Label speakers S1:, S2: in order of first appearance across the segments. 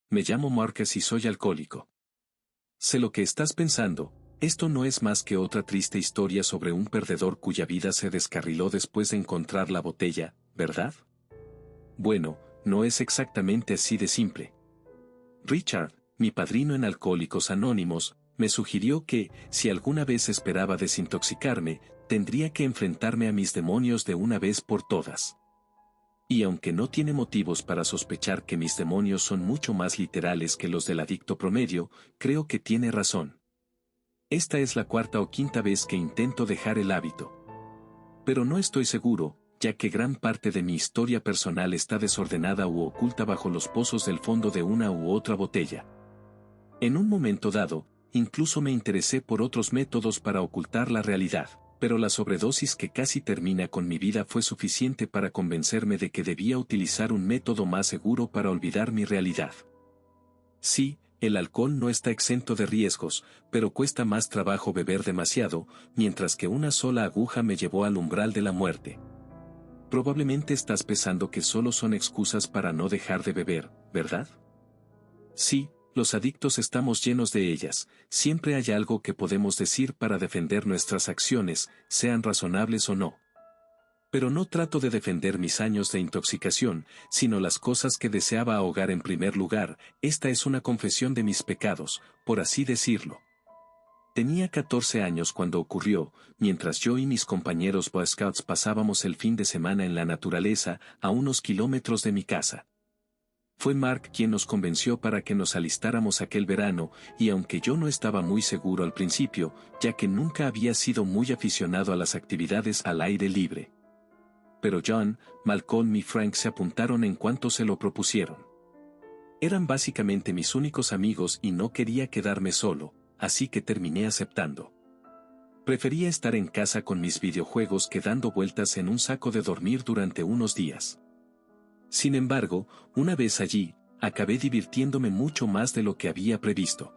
S1: Me llamo Marcus y soy alcohólico. Sé lo que estás pensando, esto no es más que otra triste historia sobre un perdedor cuya vida se descarriló después de encontrar la botella, ¿verdad? Bueno, no es exactamente así de simple. Richard, mi padrino en Alcohólicos Anónimos, me sugirió que, si alguna vez esperaba desintoxicarme, tendría que enfrentarme a mis demonios de una vez por todas. Y aunque no tiene motivos para sospechar que mis demonios son mucho más literales que los del adicto promedio, creo que tiene razón. Esta es la cuarta o quinta vez que intento dejar el hábito. Pero no estoy seguro, ya que gran parte de mi historia personal está desordenada u oculta bajo los pozos del fondo de una u otra botella. En un momento dado, incluso me interesé por otros métodos para ocultar la realidad, pero la sobredosis que casi termina con mi vida fue suficiente para convencerme de que debía utilizar un método más seguro para olvidar mi realidad. Sí, el alcohol no está exento de riesgos, pero cuesta más trabajo beber demasiado, mientras que una sola aguja me llevó al umbral de la muerte. Probablemente estás pensando que solo son excusas para no dejar de beber, ¿verdad? Sí, los adictos estamos llenos de ellas, siempre hay algo que podemos decir para defender nuestras acciones, sean razonables o no. Pero no trato de defender mis años de intoxicación, sino las cosas que deseaba ahogar en primer lugar. Esta es una confesión de mis pecados, por así decirlo. Tenía 14 años cuando ocurrió, mientras yo y mis compañeros Boy Scouts pasábamos el fin de semana en la naturaleza, a unos kilómetros de mi casa. Fue Mark quien nos convenció para que nos alistáramos aquel verano, y aunque yo no estaba muy seguro al principio, ya que nunca había sido muy aficionado a las actividades al aire libre. Pero John, Malcolm y Frank se apuntaron en cuanto se lo propusieron. Eran básicamente mis únicos amigos y no quería quedarme solo, así que terminé aceptando. Prefería estar en casa con mis videojuegos que dando vueltas en un saco de dormir durante unos días. Sin embargo, una vez allí, acabé divirtiéndome mucho más de lo que había previsto.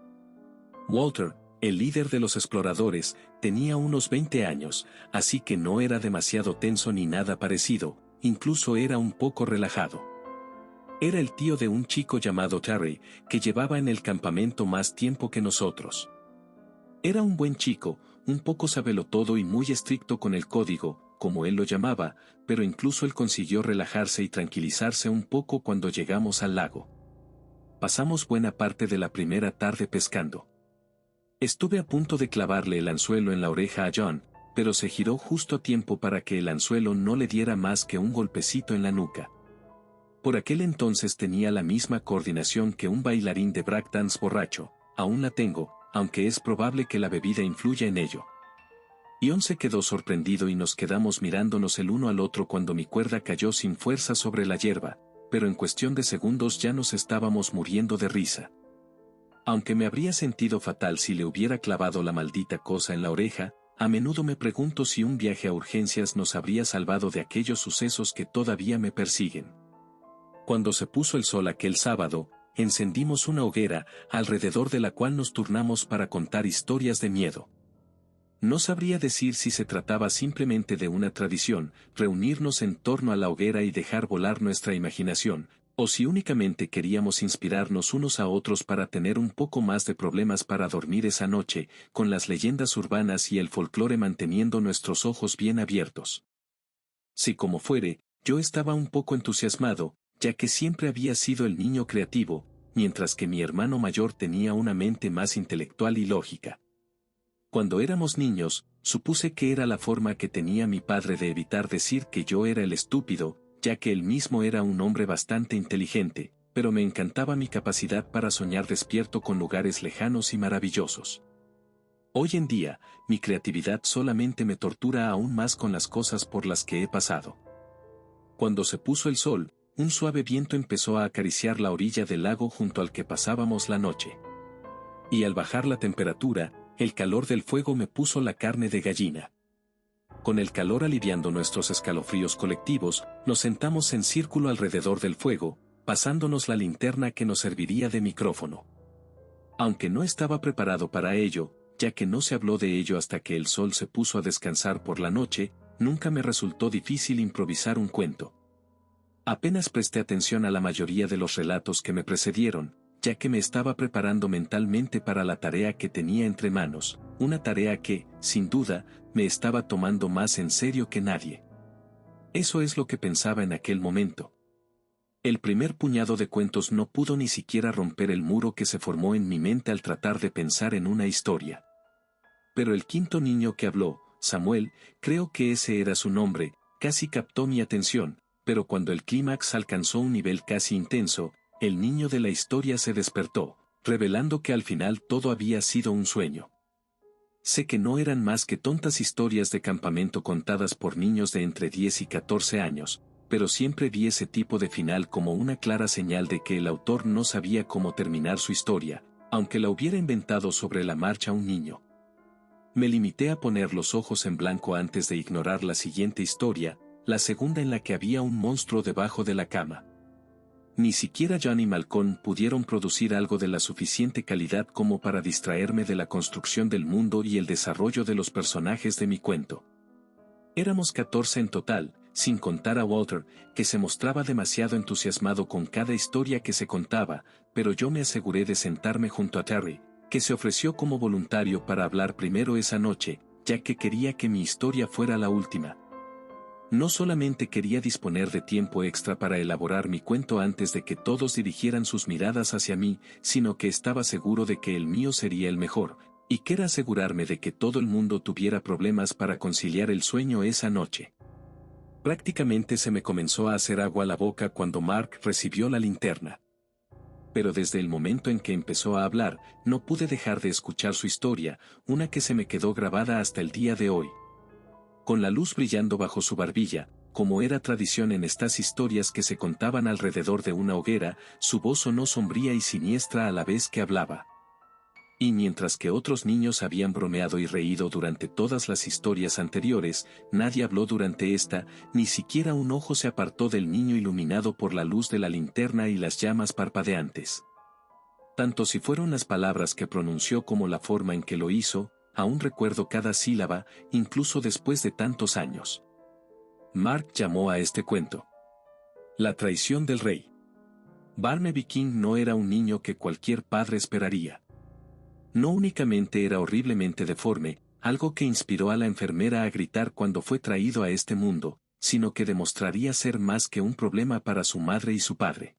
S1: Walter, el líder de los exploradores, tenía unos 20 años, así que no era demasiado tenso ni nada parecido, incluso era un poco relajado. Era el tío de un chico llamado Terry, que llevaba en el campamento más tiempo que nosotros. Era un buen chico, un poco sabelotodo y muy estricto con el código, como él lo llamaba, pero incluso él consiguió relajarse y tranquilizarse un poco cuando llegamos al lago. Pasamos buena parte de la primera tarde pescando. Estuve a punto de clavarle el anzuelo en la oreja a John, pero se giró justo a tiempo para que el anzuelo no le diera más que un golpecito en la nuca. Por aquel entonces tenía la misma coordinación que un bailarín de breakdance borracho, aún la tengo, aunque es probable que la bebida influya en ello. John se quedó sorprendido y nos quedamos mirándonos el uno al otro cuando mi cuerda cayó sin fuerza sobre la hierba, pero en cuestión de segundos ya nos estábamos muriendo de risa. Aunque me habría sentido fatal si le hubiera clavado la maldita cosa en la oreja, a menudo me pregunto si un viaje a urgencias nos habría salvado de aquellos sucesos que todavía me persiguen. Cuando se puso el sol aquel sábado, encendimos una hoguera, alrededor de la cual nos turnamos para contar historias de miedo. No sabría decir si se trataba simplemente de una tradición, reunirnos en torno a la hoguera y dejar volar nuestra imaginación, o si únicamente queríamos inspirarnos unos a otros para tener un poco más de problemas para dormir esa noche, con las leyendas urbanas y el folclore manteniendo nuestros ojos bien abiertos. Si como fuere, yo estaba un poco entusiasmado, ya que siempre había sido el niño creativo, mientras que mi hermano mayor tenía una mente más intelectual y lógica. Cuando éramos niños, supuse que era la forma que tenía mi padre de evitar decir que yo era el estúpido, ya que él mismo era un hombre bastante inteligente, pero me encantaba mi capacidad para soñar despierto con lugares lejanos y maravillosos. Hoy en día, mi creatividad solamente me tortura aún más con las cosas por las que he pasado. Cuando se puso el sol, un suave viento empezó a acariciar la orilla del lago junto al que pasábamos la noche. Y al bajar la temperatura, el calor del fuego me puso la carne de gallina. Con el calor aliviando nuestros escalofríos colectivos, nos sentamos en círculo alrededor del fuego, pasándonos la linterna que nos serviría de micrófono. Aunque no estaba preparado para ello, ya que no se habló de ello hasta que el sol se puso a descansar por la noche, nunca me resultó difícil improvisar un cuento. Apenas presté atención a la mayoría de los relatos que me precedieron, ya que me estaba preparando mentalmente para la tarea que tenía entre manos, una tarea que, sin duda, me estaba tomando más en serio que nadie. Eso es lo que pensaba en aquel momento. El primer puñado de cuentos no pudo ni siquiera romper el muro que se formó en mi mente al tratar de pensar en una historia. Pero el quinto niño que habló, Samuel, creo que ese era su nombre, casi captó mi atención, pero cuando el clímax alcanzó un nivel casi intenso, el niño de la historia se despertó, revelando que al final todo había sido un sueño. Sé que no eran más que tontas historias de campamento contadas por niños de entre 10 y 14 años, pero siempre vi ese tipo de final como una clara señal de que el autor no sabía cómo terminar su historia, aunque la hubiera inventado sobre la marcha un niño. Me limité a poner los ojos en blanco antes de ignorar la siguiente historia, la segunda en la que había un monstruo debajo de la cama. Ni siquiera John y Malcolm pudieron producir algo de la suficiente calidad como para distraerme de la construcción del mundo y el desarrollo de los personajes de mi cuento. Éramos 14 en total, sin contar a Walter, que se mostraba demasiado entusiasmado con cada historia que se contaba, pero yo me aseguré de sentarme junto a Terry, que se ofreció como voluntario para hablar primero esa noche, ya que quería que mi historia fuera la última. No solamente quería disponer de tiempo extra para elaborar mi cuento antes de que todos dirigieran sus miradas hacia mí, sino que estaba seguro de que el mío sería el mejor, y quería asegurarme de que todo el mundo tuviera problemas para conciliar el sueño esa noche. Prácticamente se me comenzó a hacer agua la boca cuando Mark recibió la linterna. Pero desde el momento en que empezó a hablar, no pude dejar de escuchar su historia, una que se me quedó grabada hasta el día de hoy. Con la luz brillando bajo su barbilla, como era tradición en estas historias que se contaban alrededor de una hoguera, su voz sonó sombría y siniestra a la vez que hablaba. Y mientras que otros niños habían bromeado y reído durante todas las historias anteriores, nadie habló durante esta, ni siquiera un ojo se apartó del niño iluminado por la luz de la linterna y las llamas parpadeantes. Tanto si fueron las palabras que pronunció como la forma en que lo hizo, aún recuerdo cada sílaba, incluso después de tantos años. Mark llamó a este cuento La traición del rey. Barnaby King no era un niño que cualquier padre esperaría. No únicamente era horriblemente deforme, algo que inspiró a la enfermera a gritar cuando fue traído a este mundo, sino que demostraría ser más que un problema para su madre y su padre.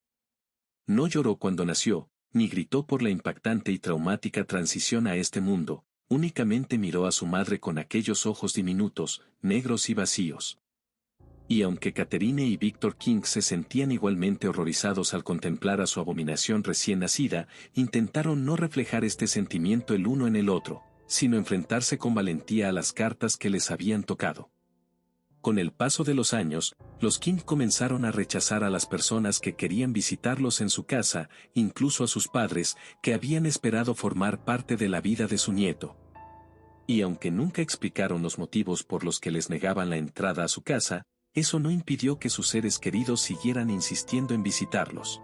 S1: No lloró cuando nació, ni gritó por la impactante y traumática transición a este mundo, únicamente miró a su madre con aquellos ojos diminutos, negros y vacíos. Y aunque Catherine y Victor King se sentían igualmente horrorizados al contemplar a su abominación recién nacida, intentaron no reflejar este sentimiento el uno en el otro, sino enfrentarse con valentía a las cartas que les habían tocado. Con el paso de los años, los King comenzaron a rechazar a las personas que querían visitarlos en su casa, incluso a sus padres, que habían esperado formar parte de la vida de su nieto. Y aunque nunca explicaron los motivos por los que les negaban la entrada a su casa, eso no impidió que sus seres queridos siguieran insistiendo en visitarlos.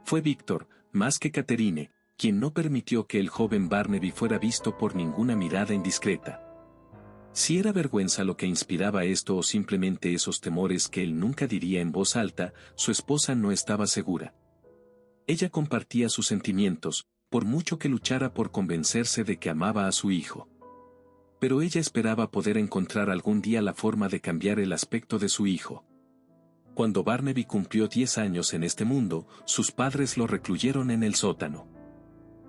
S1: Fue Victor, más que Catherine, quien no permitió que el joven Barnaby fuera visto por ninguna mirada indiscreta. Si era vergüenza lo que inspiraba esto o simplemente esos temores que él nunca diría en voz alta, su esposa no estaba segura. Ella compartía sus sentimientos, por mucho que luchara por convencerse de que amaba a su hijo. Pero ella esperaba poder encontrar algún día la forma de cambiar el aspecto de su hijo. Cuando Barnaby cumplió 10 años en este mundo, sus padres lo recluyeron en el sótano.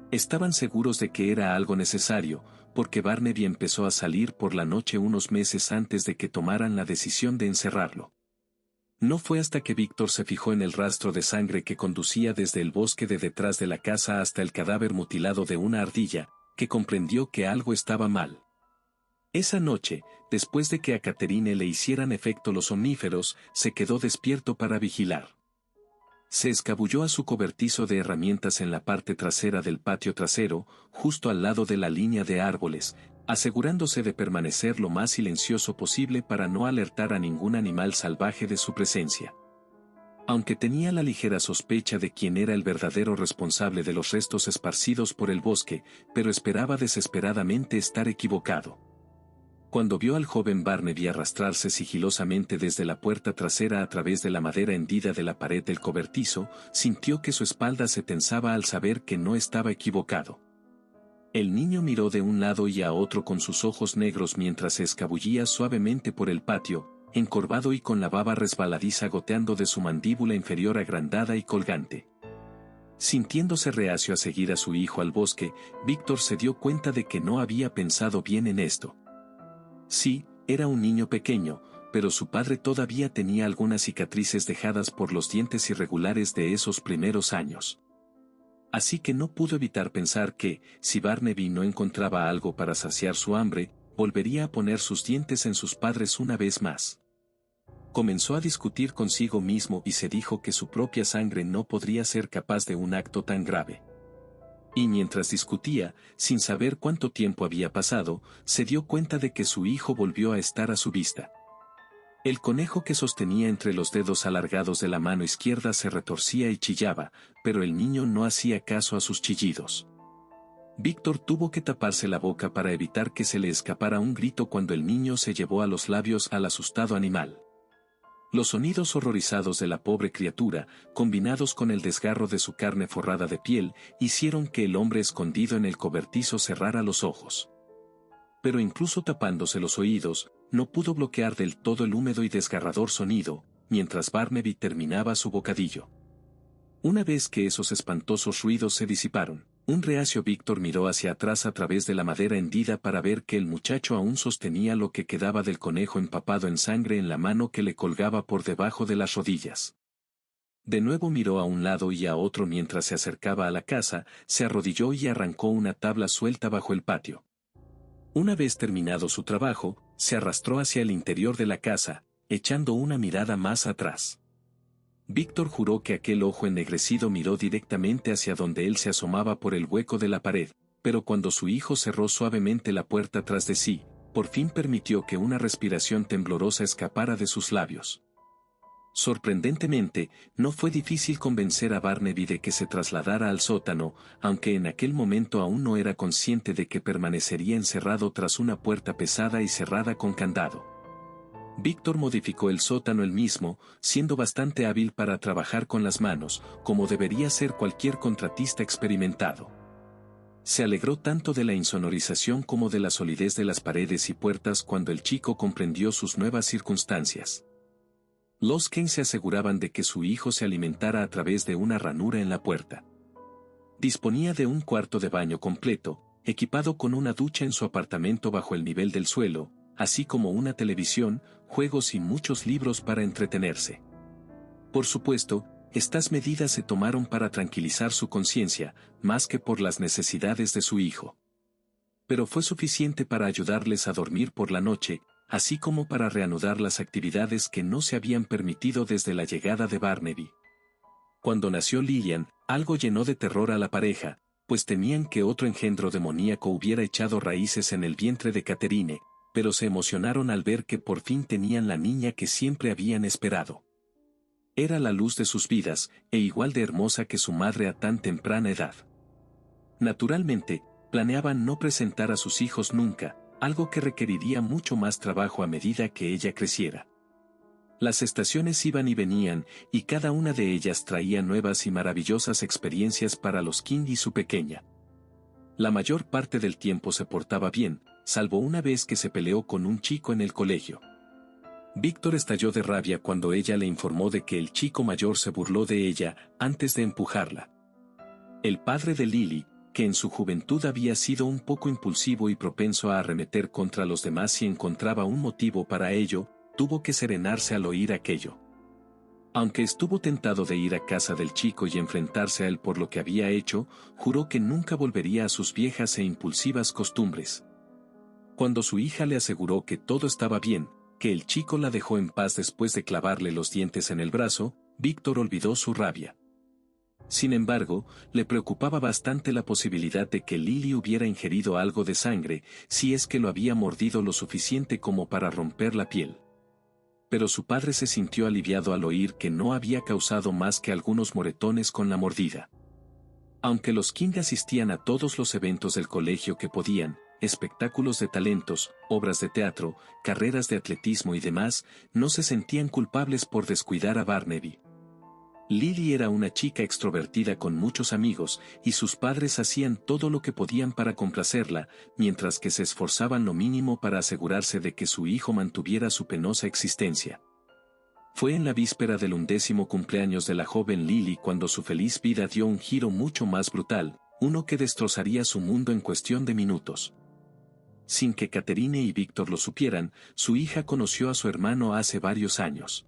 S1: Estaban seguros de que era algo necesario, porque Barnaby empezó a salir por la noche unos meses antes de que tomaran la decisión de encerrarlo. No fue hasta que Víctor se fijó en el rastro de sangre que conducía desde el bosque de detrás de la casa hasta el cadáver mutilado de una ardilla, que comprendió que algo estaba mal. Esa noche, después de que a Catherine le hicieran efecto los somníferos, se quedó despierto para vigilar. Se escabulló a su cobertizo de herramientas en la parte trasera del patio trasero, justo al lado de la línea de árboles, asegurándose de permanecer lo más silencioso posible para no alertar a ningún animal salvaje de su presencia. Aunque tenía la ligera sospecha de quién era el verdadero responsable de los restos esparcidos por el bosque, pero esperaba desesperadamente estar equivocado. Cuando vio al joven Barnaby arrastrarse sigilosamente desde la puerta trasera a través de la madera hendida de la pared del cobertizo, sintió que su espalda se tensaba al saber que no estaba equivocado. El niño miró de un lado y a otro con sus ojos negros mientras se escabullía suavemente por el patio, encorvado y con la baba resbaladiza goteando de su mandíbula inferior agrandada y colgante. Sintiéndose reacio a seguir a su hijo al bosque, Víctor se dio cuenta de que no había pensado bien en esto. Sí, era un niño pequeño, pero su padre todavía tenía algunas cicatrices dejadas por los dientes irregulares de esos primeros años. Así que no pudo evitar pensar que, si Barnaby no encontraba algo para saciar su hambre, volvería a poner sus dientes en sus padres una vez más. Comenzó a discutir consigo mismo y se dijo que su propia sangre no podría ser capaz de un acto tan grave. Y mientras discutía, sin saber cuánto tiempo había pasado, se dio cuenta de que su hijo volvió a estar a su vista. El conejo que sostenía entre los dedos alargados de la mano izquierda se retorcía y chillaba, pero el niño no hacía caso a sus chillidos. Víctor tuvo que taparse la boca para evitar que se le escapara un grito cuando el niño se llevó a los labios al asustado animal. Los sonidos horrorizados de la pobre criatura, combinados con el desgarro de su carne forrada de piel, hicieron que el hombre escondido en el cobertizo cerrara los ojos. Pero incluso tapándose los oídos, no pudo bloquear del todo el húmedo y desgarrador sonido, mientras Barnaby terminaba su bocadillo. Una vez que esos espantosos ruidos se disiparon, un reacio Víctor miró hacia atrás a través de la madera hendida para ver que el muchacho aún sostenía lo que quedaba del conejo empapado en sangre en la mano que le colgaba por debajo de las rodillas. De nuevo miró a un lado y a otro mientras se acercaba a la casa, se arrodilló y arrancó una tabla suelta bajo el patio. Una vez terminado su trabajo, se arrastró hacia el interior de la casa, echando una mirada más atrás. Víctor juró que aquel ojo ennegrecido miró directamente hacia donde él se asomaba por el hueco de la pared, pero cuando su hijo cerró suavemente la puerta tras de sí, por fin permitió que una respiración temblorosa escapara de sus labios. Sorprendentemente, no fue difícil convencer a Barnaby de que se trasladara al sótano, aunque en aquel momento aún no era consciente de que permanecería encerrado tras una puerta pesada y cerrada con candado. Víctor modificó el sótano él mismo, siendo bastante hábil para trabajar con las manos, como debería ser cualquier contratista experimentado. Se alegró tanto de la insonorización como de la solidez de las paredes y puertas cuando el chico comprendió sus nuevas circunstancias. Los Kane se aseguraban de que su hijo se alimentara a través de una ranura en la puerta. Disponía de un cuarto de baño completo, equipado con una ducha en su apartamento bajo el nivel del suelo, así como una televisión, juegos y muchos libros para entretenerse. Por supuesto, estas medidas se tomaron para tranquilizar su conciencia, más que por las necesidades de su hijo. Pero fue suficiente para ayudarles a dormir por la noche, así como para reanudar las actividades que no se habían permitido desde la llegada de Barnaby. Cuando nació Lillian, algo llenó de terror a la pareja, pues temían que otro engendro demoníaco hubiera echado raíces en el vientre de Catherine, pero se emocionaron al ver que por fin tenían la niña que siempre habían esperado. Era la luz de sus vidas, e igual de hermosa que su madre a tan temprana edad. Naturalmente, planeaban no presentar a sus hijos nunca, algo que requeriría mucho más trabajo a medida que ella creciera. Las estaciones iban y venían, y cada una de ellas traía nuevas y maravillosas experiencias para los King y su pequeña. La mayor parte del tiempo se portaba bien, salvo una vez que se peleó con un chico en el colegio. Víctor estalló de rabia cuando ella le informó de que el chico mayor se burló de ella antes de empujarla. El padre de Lily, que en su juventud había sido un poco impulsivo y propenso a arremeter contra los demás si encontraba un motivo para ello, tuvo que serenarse al oír aquello. Aunque estuvo tentado de ir a casa del chico y enfrentarse a él por lo que había hecho, juró que nunca volvería a sus viejas e impulsivas costumbres. Cuando su hija le aseguró que todo estaba bien, que el chico la dejó en paz después de clavarle los dientes en el brazo, Víctor olvidó su rabia. Sin embargo, le preocupaba bastante la posibilidad de que Lily hubiera ingerido algo de sangre, si es que lo había mordido lo suficiente como para romper la piel. Pero su padre se sintió aliviado al oír que no había causado más que algunos moretones con la mordida. Aunque los King asistían a todos los eventos del colegio que podían, espectáculos de talentos, obras de teatro, carreras de atletismo y demás, no se sentían culpables por descuidar a Barnaby. Lily era una chica extrovertida con muchos amigos, y sus padres hacían todo lo que podían para complacerla, mientras que se esforzaban lo mínimo para asegurarse de que su hijo mantuviera su penosa existencia. Fue en la víspera del 11º cumpleaños de la joven Lily cuando su feliz vida dio un giro mucho más brutal, uno que destrozaría su mundo en cuestión de minutos. Sin que Catherine y Víctor lo supieran, su hija conoció a su hermano hace varios años.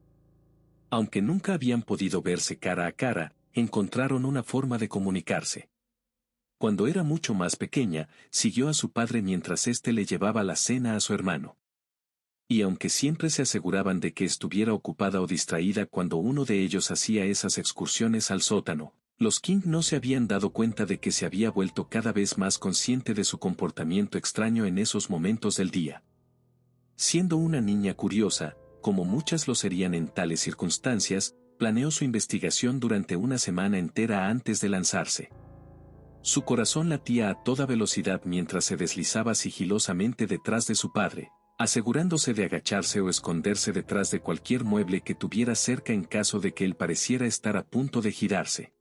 S1: Aunque nunca habían podido verse cara a cara, encontraron una forma de comunicarse. Cuando era mucho más pequeña, siguió a su padre mientras éste le llevaba la cena a su hermano. Y aunque siempre se aseguraban de que estuviera ocupada o distraída cuando uno de ellos hacía esas excursiones al sótano, los King no se habían dado cuenta de que se había vuelto cada vez más consciente de su comportamiento extraño en esos momentos del día. Siendo una niña curiosa, como muchas lo serían en tales circunstancias, planeó su investigación durante una semana entera antes de lanzarse. Su corazón latía a toda velocidad mientras se deslizaba sigilosamente detrás de su padre, asegurándose de agacharse o esconderse detrás de cualquier mueble que tuviera cerca en caso de que él pareciera estar a punto de girarse.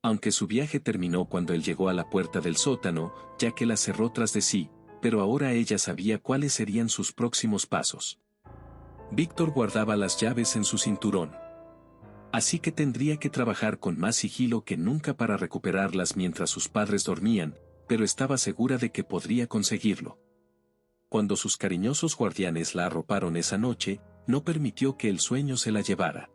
S1: Aunque su viaje terminó cuando él llegó a la puerta del sótano, ya que la cerró tras de sí, pero ahora ella sabía cuáles serían sus próximos pasos. Víctor guardaba las llaves en su cinturón. Así que tendría que trabajar con más sigilo que nunca para recuperarlas mientras sus padres dormían, pero estaba segura de que podría conseguirlo. Cuando sus cariñosos guardianes la arroparon esa noche, no permitió que el sueño se la llevara.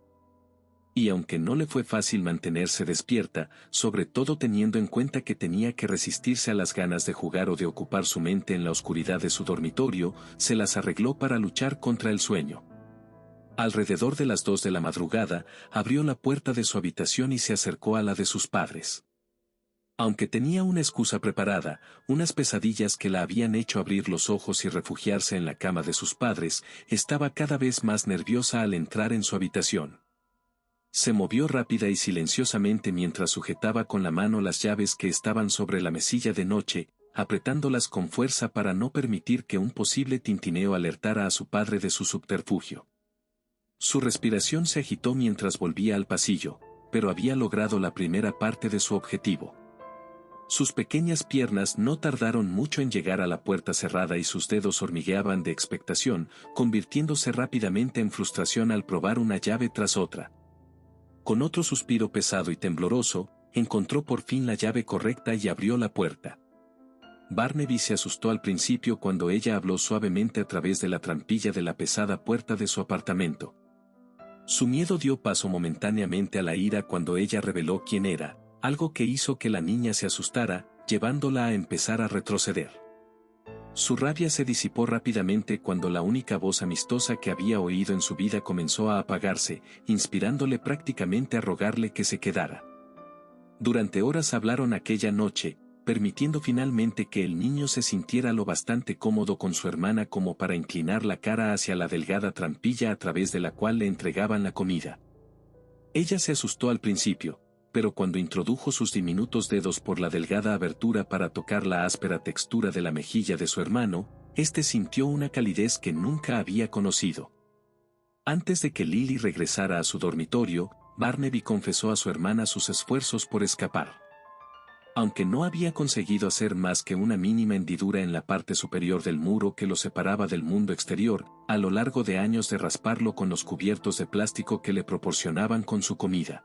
S1: Y aunque no le fue fácil mantenerse despierta, sobre todo teniendo en cuenta que tenía que resistirse a las ganas de jugar o de ocupar su mente en la oscuridad de su dormitorio, se las arregló para luchar contra el sueño. Alrededor de las 2 de la madrugada, abrió la puerta de su habitación y se acercó a la de sus padres. Aunque tenía una excusa preparada, unas pesadillas que la habían hecho abrir los ojos y refugiarse en la cama de sus padres, estaba cada vez más nerviosa al entrar en su habitación. Se movió rápida y silenciosamente mientras sujetaba con la mano las llaves que estaban sobre la mesilla de noche, apretándolas con fuerza para no permitir que un posible tintineo alertara a su padre de su subterfugio. Su respiración se agitó mientras volvía al pasillo, pero había logrado la primera parte de su objetivo. Sus pequeñas piernas no tardaron mucho en llegar a la puerta cerrada y sus dedos hormigueaban de expectación, convirtiéndose rápidamente en frustración al probar una llave tras otra. Con otro suspiro pesado y tembloroso, encontró por fin la llave correcta y abrió la puerta. Barnaby se asustó al principio cuando ella habló suavemente a través de la trampilla de la pesada puerta de su apartamento. Su miedo dio paso momentáneamente a la ira cuando ella reveló quién era, algo que hizo que la niña se asustara, llevándola a empezar a retroceder. Su rabia se disipó rápidamente cuando la única voz amistosa que había oído en su vida comenzó a apagarse, inspirándole prácticamente a rogarle que se quedara. Durante horas hablaron aquella noche, permitiendo finalmente que el niño se sintiera lo bastante cómodo con su hermana como para inclinar la cara hacia la delgada trampilla a través de la cual le entregaban la comida. Ella se asustó al principio, pero cuando introdujo sus diminutos dedos por la delgada abertura para tocar la áspera textura de la mejilla de su hermano, éste sintió una calidez que nunca había conocido. Antes de que Lily regresara a su dormitorio, Barnaby confesó a su hermana sus esfuerzos por escapar. Aunque no había conseguido hacer más que una mínima hendidura en la parte superior del muro que lo separaba del mundo exterior, a lo largo de años de rasparlo con los cubiertos de plástico que le proporcionaban con su comida.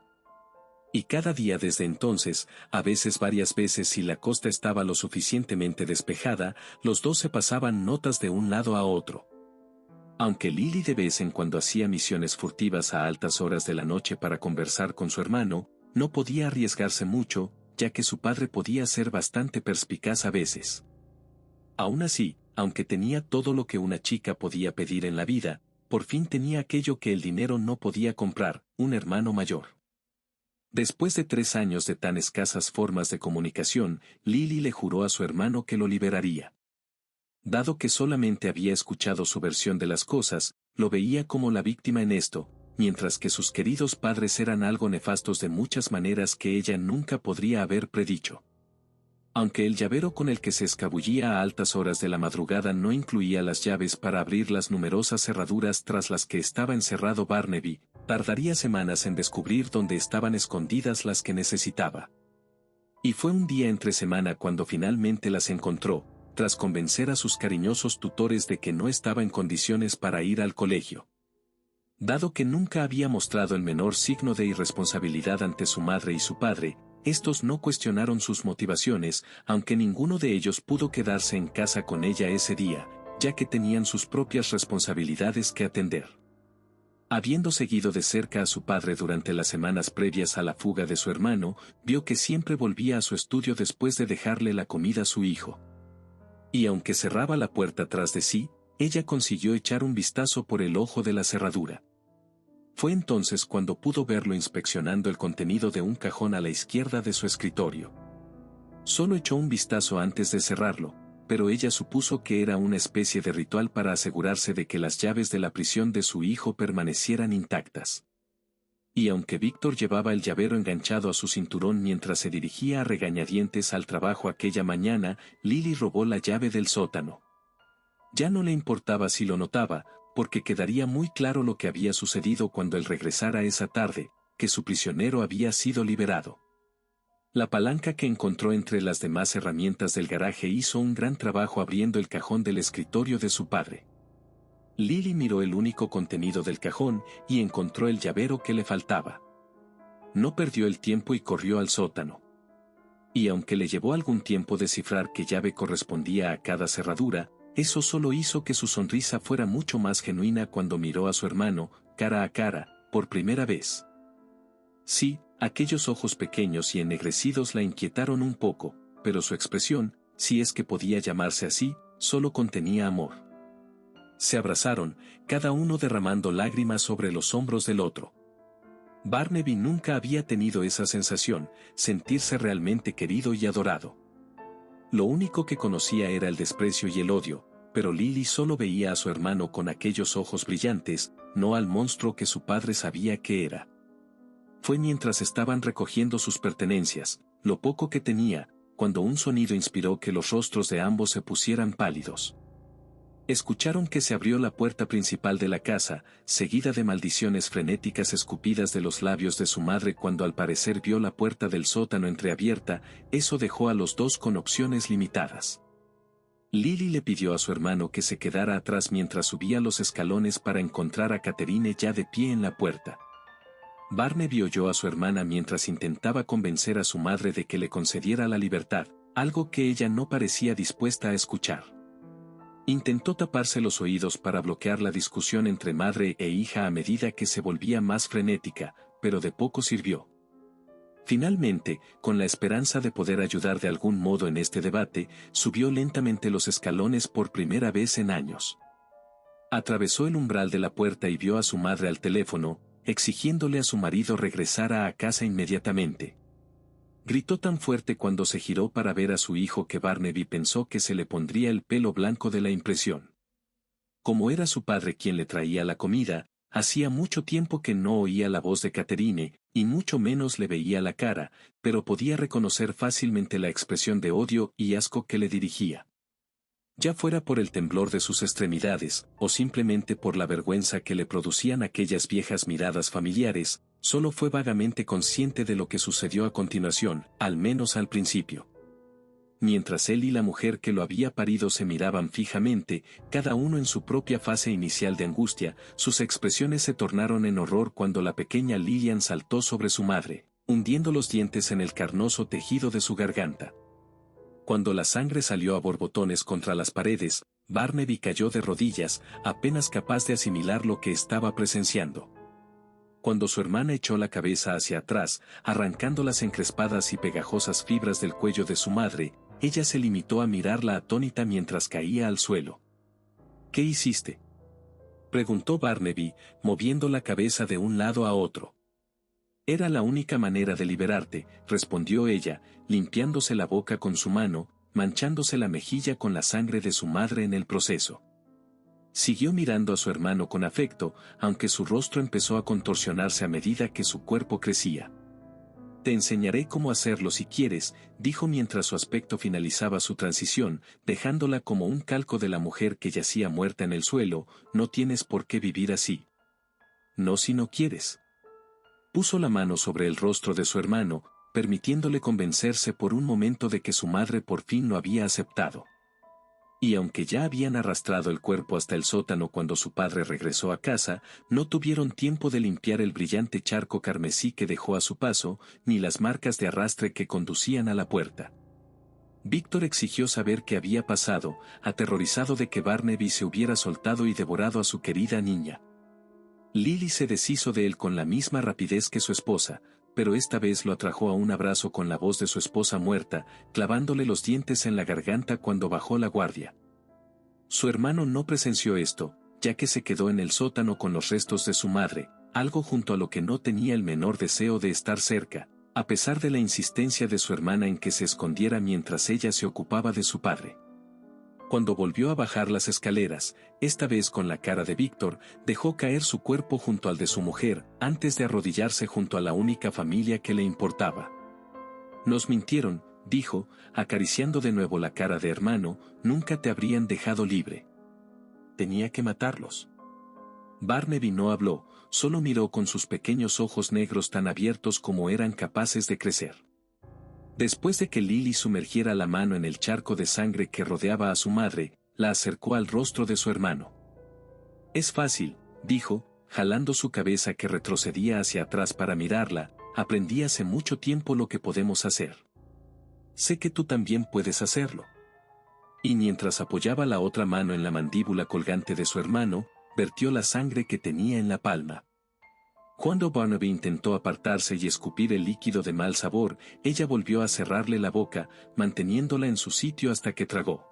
S1: Y cada día desde entonces, a veces varias veces si la costa estaba lo suficientemente despejada, los dos se pasaban notas de un lado a otro. Aunque Lily de vez en cuando hacía misiones furtivas a altas horas de la noche para conversar con su hermano, no podía arriesgarse mucho, ya que su padre podía ser bastante perspicaz a veces. Aún así, aunque tenía todo lo que una chica podía pedir en la vida, por fin tenía aquello que el dinero no podía comprar, un hermano mayor. Después de 3 años de tan escasas formas de comunicación, Lily le juró a su hermano que lo liberaría. Dado que solamente había escuchado su versión de las cosas, lo veía como la víctima en esto, mientras que sus queridos padres eran algo nefastos de muchas maneras que ella nunca podría haber predicho. Aunque el llavero con el que se escabullía a altas horas de la madrugada no incluía las llaves para abrir las numerosas cerraduras tras las que estaba encerrado Barnaby, tardaría semanas en descubrir dónde estaban escondidas las que necesitaba. Y fue un día entre semana cuando finalmente las encontró, tras convencer a sus cariñosos tutores de que no estaba en condiciones para ir al colegio. Dado que nunca había mostrado el menor signo de irresponsabilidad ante su madre y su padre, estos no cuestionaron sus motivaciones, aunque ninguno de ellos pudo quedarse en casa con ella ese día, ya que tenían sus propias responsabilidades que atender. Habiendo seguido de cerca a su padre durante las semanas previas a la fuga de su hermano, vio que siempre volvía a su estudio después de dejarle la comida a su hijo. Y aunque cerraba la puerta tras de sí, ella consiguió echar un vistazo por el ojo de la cerradura. Fue entonces cuando pudo verlo inspeccionando el contenido de un cajón a la izquierda de su escritorio. Solo echó un vistazo antes de cerrarlo, pero ella supuso que era una especie de ritual para asegurarse de que las llaves de la prisión de su hijo permanecieran intactas. Y aunque Víctor llevaba el llavero enganchado a su cinturón mientras se dirigía a regañadientes al trabajo aquella mañana, Lily robó la llave del sótano. Ya no le importaba si lo notaba, porque quedaría muy claro lo que había sucedido cuando él regresara esa tarde, que su prisionero había sido liberado. La palanca que encontró entre las demás herramientas del garaje hizo un gran trabajo abriendo el cajón del escritorio de su padre. Lily miró el único contenido del cajón y encontró el llavero que le faltaba. No perdió el tiempo y corrió al sótano. Y aunque le llevó algún tiempo descifrar qué llave correspondía a cada cerradura, eso solo hizo que su sonrisa fuera mucho más genuina cuando miró a su hermano, cara a cara, por primera vez. Sí, aquellos ojos pequeños y ennegrecidos la inquietaron un poco, pero su expresión, si es que podía llamarse así, solo contenía amor. Se abrazaron, cada uno derramando lágrimas sobre los hombros del otro. Barnaby nunca había tenido esa sensación, sentirse realmente querido y adorado. Lo único que conocía era el desprecio y el odio, pero Lily solo veía a su hermano con aquellos ojos brillantes, no al monstruo que su padre sabía que era. Fue mientras estaban recogiendo sus pertenencias, lo poco que tenía, cuando un sonido inspiró que los rostros de ambos se pusieran pálidos. Escucharon que se abrió la puerta principal de la casa, seguida de maldiciones frenéticas escupidas de los labios de su madre cuando al parecer vio la puerta del sótano entreabierta. Eso dejó a los dos con opciones limitadas. Lily le pidió a su hermano que se quedara atrás mientras subía los escalones para encontrar a Catherine ya de pie en la puerta. Barnaby oyó a su hermana mientras intentaba convencer a su madre de que le concediera la libertad, algo que ella no parecía dispuesta a escuchar. Intentó taparse los oídos para bloquear la discusión entre madre e hija a medida que se volvía más frenética, pero de poco sirvió. Finalmente, con la esperanza de poder ayudar de algún modo en este debate, subió lentamente los escalones por primera vez en años. Atravesó el umbral de la puerta y vio a su madre al teléfono, exigiéndole a su marido regresara a casa inmediatamente. Gritó tan fuerte cuando se giró para ver a su hijo que Barnaby pensó que se le pondría el pelo blanco de la impresión. Como era su padre quien le traía la comida, hacía mucho tiempo que no oía la voz de Catherine, y mucho menos le veía la cara, pero podía reconocer fácilmente la expresión de odio y asco que le dirigía. Ya fuera por el temblor de sus extremidades, o simplemente por la vergüenza que le producían aquellas viejas miradas familiares, solo fue vagamente consciente de lo que sucedió a continuación, al menos al principio. Mientras él y la mujer que lo había parido se miraban fijamente, cada uno en su propia fase inicial de angustia, sus expresiones se tornaron en horror cuando la pequeña Lillian saltó sobre su madre, hundiendo los dientes en el carnoso tejido de su garganta. Cuando la sangre salió a borbotones contra las paredes, Barnaby cayó de rodillas, apenas capaz de asimilar lo que estaba presenciando. Cuando su hermana echó la cabeza hacia atrás, arrancando las encrespadas y pegajosas fibras del cuello de su madre, ella se limitó a mirarla atónita mientras caía al suelo. ¿Qué hiciste?, preguntó Barnaby, moviendo la cabeza de un lado a otro. Era la única manera de liberarte, respondió ella, limpiándose la boca con su mano, manchándose la mejilla con la sangre de su madre en el proceso. Siguió mirando a su hermano con afecto, aunque su rostro empezó a contorsionarse a medida que su cuerpo crecía. Te enseñaré cómo hacerlo si quieres, dijo mientras su aspecto finalizaba su transición, dejándola como un calco de la mujer que yacía muerta en el suelo. No tienes por qué vivir así. No si no quieres. Puso la mano sobre el rostro de su hermano, permitiéndole convencerse por un momento de que su madre por fin lo había aceptado. Y aunque ya habían arrastrado el cuerpo hasta el sótano cuando su padre regresó a casa, no tuvieron tiempo de limpiar el brillante charco carmesí que dejó a su paso, ni las marcas de arrastre que conducían a la puerta. Víctor exigió saber qué había pasado, aterrorizado de que Barnaby se hubiera soltado y devorado a su querida niña. Lily se deshizo de él con la misma rapidez que su esposa, pero esta vez lo atrajo a un abrazo con la voz de su esposa muerta, clavándole los dientes en la garganta cuando bajó la guardia. Su hermano no presenció esto, ya que se quedó en el sótano con los restos de su madre, algo junto a lo que no tenía el menor deseo de estar cerca, a pesar de la insistencia de su hermana en que se escondiera mientras ella se ocupaba de su padre. Cuando volvió a bajar las escaleras, esta vez con la cara de Víctor, dejó caer su cuerpo junto al de su mujer, antes de arrodillarse junto a la única familia que le importaba. Nos mintieron, dijo, acariciando de nuevo la cara de hermano, nunca te habrían dejado libre. Tenía que matarlos. Barnaby no habló, solo miró con sus pequeños ojos negros tan abiertos como eran capaces de crecer. Después de que Lily sumergiera la mano en el charco de sangre que rodeaba a su madre, la acercó al rostro de su hermano. Es fácil, dijo, jalando su cabeza que retrocedía hacia atrás para mirarla, aprendí hace mucho tiempo lo que podemos hacer. Sé que tú también puedes hacerlo. Y mientras apoyaba la otra mano en la mandíbula colgante de su hermano, vertió la sangre que tenía en la palma. Cuando Barnaby intentó apartarse y escupir el líquido de mal sabor, ella volvió a cerrarle la boca, manteniéndola en su sitio hasta que tragó.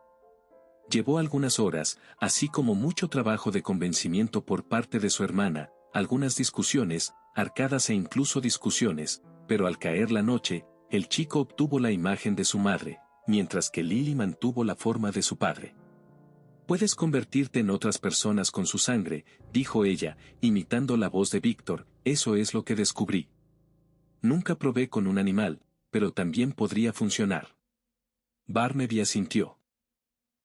S1: Llevó algunas horas, así como mucho trabajo de convencimiento por parte de su hermana, algunas discusiones, arcadas e incluso discusiones, pero al caer la noche, el chico obtuvo la imagen de su madre, mientras que Lily mantuvo la forma de su padre. Puedes convertirte en otras personas con su sangre, dijo ella, imitando la voz de Víctor, eso es lo que descubrí. Nunca probé con un animal, pero también podría funcionar. Barnaby asintió.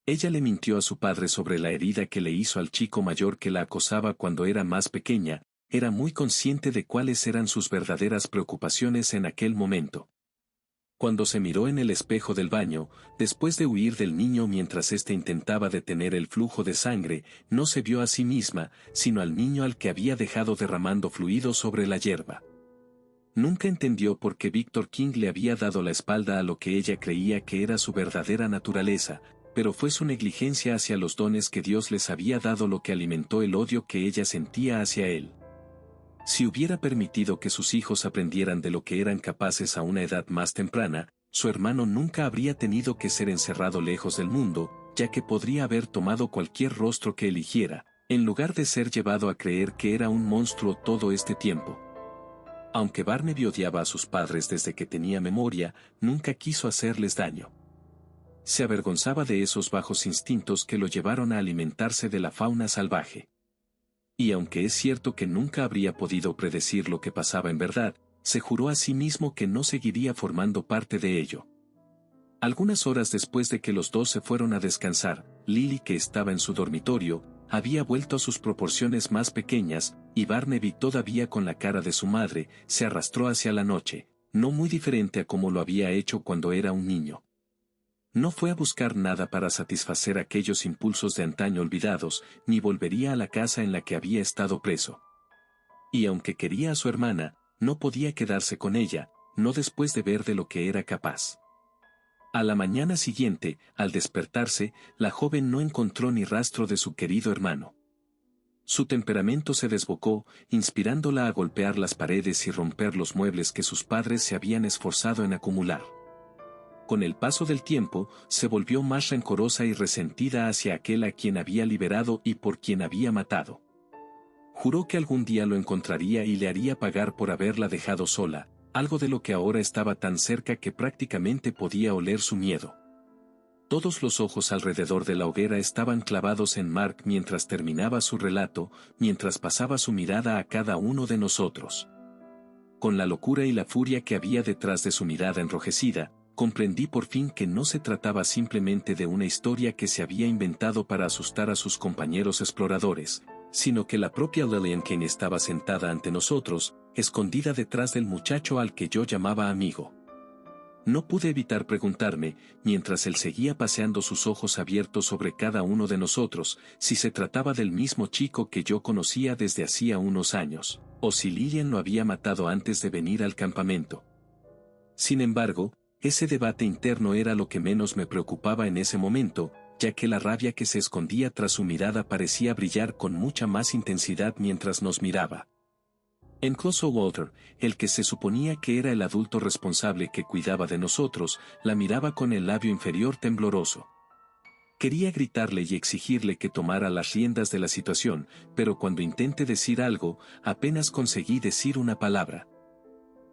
S1: Ella le mintió a su padre sobre la herida que le hizo al chico mayor que la acosaba cuando era más pequeña, era muy consciente de cuáles eran sus verdaderas preocupaciones en aquel momento. Cuando se miró en el espejo del baño, después de huir del niño mientras éste intentaba detener el flujo de sangre, no se vio a sí misma, sino al niño al que había dejado derramando fluido sobre la hierba. Nunca entendió por qué Víctor King le había dado la espalda a lo que ella creía que era su verdadera naturaleza, pero fue su negligencia hacia los dones que Dios les había dado lo que alimentó el odio que ella sentía hacia él. Si hubiera permitido que sus hijos aprendieran de lo que eran capaces a una edad más temprana, su hermano nunca habría tenido que ser encerrado lejos del mundo, ya que podría haber tomado cualquier rostro que eligiera, en lugar de ser llevado a creer que era un monstruo todo este tiempo. Aunque Barnaby odiaba a sus padres desde que tenía memoria, nunca quiso hacerles daño. Se avergonzaba de esos bajos instintos que lo llevaron a alimentarse de la fauna salvaje. Y aunque es cierto que nunca habría podido predecir lo que pasaba en verdad, se juró a sí mismo que no seguiría formando parte de ello. Algunas horas después de que los dos se fueron a descansar, Lily, que estaba en su dormitorio, había vuelto a sus proporciones más pequeñas, y Barnaby, todavía con la cara de su madre, se arrastró hacia la noche, no muy diferente a como lo había hecho cuando era un niño. No fue a buscar nada para satisfacer aquellos impulsos de antaño olvidados, ni volvería a la casa en la que había estado preso. Y aunque quería a su hermana, no podía quedarse con ella, no después de ver de lo que era capaz. A la mañana siguiente, al despertarse, la joven no encontró ni rastro de su querido hermano. Su temperamento se desbocó, inspirándola a golpear las paredes y romper los muebles que sus padres se habían esforzado en acumular. Con el paso del tiempo, se volvió más rencorosa y resentida hacia aquel a quien había liberado y por quien había matado. Juró que algún día lo encontraría y le haría pagar por haberla dejado sola, algo de lo que ahora estaba tan cerca que prácticamente podía oler su miedo. Todos los ojos alrededor de la hoguera estaban clavados en Mark mientras terminaba su relato, mientras pasaba su mirada a cada uno de nosotros. Con la locura y la furia que había detrás de su mirada enrojecida, comprendí por fin que no se trataba simplemente de una historia que se había inventado para asustar a sus compañeros exploradores, sino que la propia Lillian Kane estaba sentada ante nosotros, escondida detrás del muchacho al que yo llamaba amigo. No pude evitar preguntarme, mientras él seguía paseando sus ojos abiertos sobre cada uno de nosotros, si se trataba del mismo chico que yo conocía desde hacía unos años, o si Lillian lo había matado antes de venir al campamento. Sin embargo, ese debate interno era lo que menos me preocupaba en ese momento, ya que la rabia que se escondía tras su mirada parecía brillar con mucha más intensidad mientras nos miraba. Incluso Walter, el que se suponía que era el adulto responsable que cuidaba de nosotros, la miraba con el labio inferior tembloroso. Quería gritarle y exigirle que tomara las riendas de la situación, pero cuando intenté decir algo, apenas conseguí decir una palabra.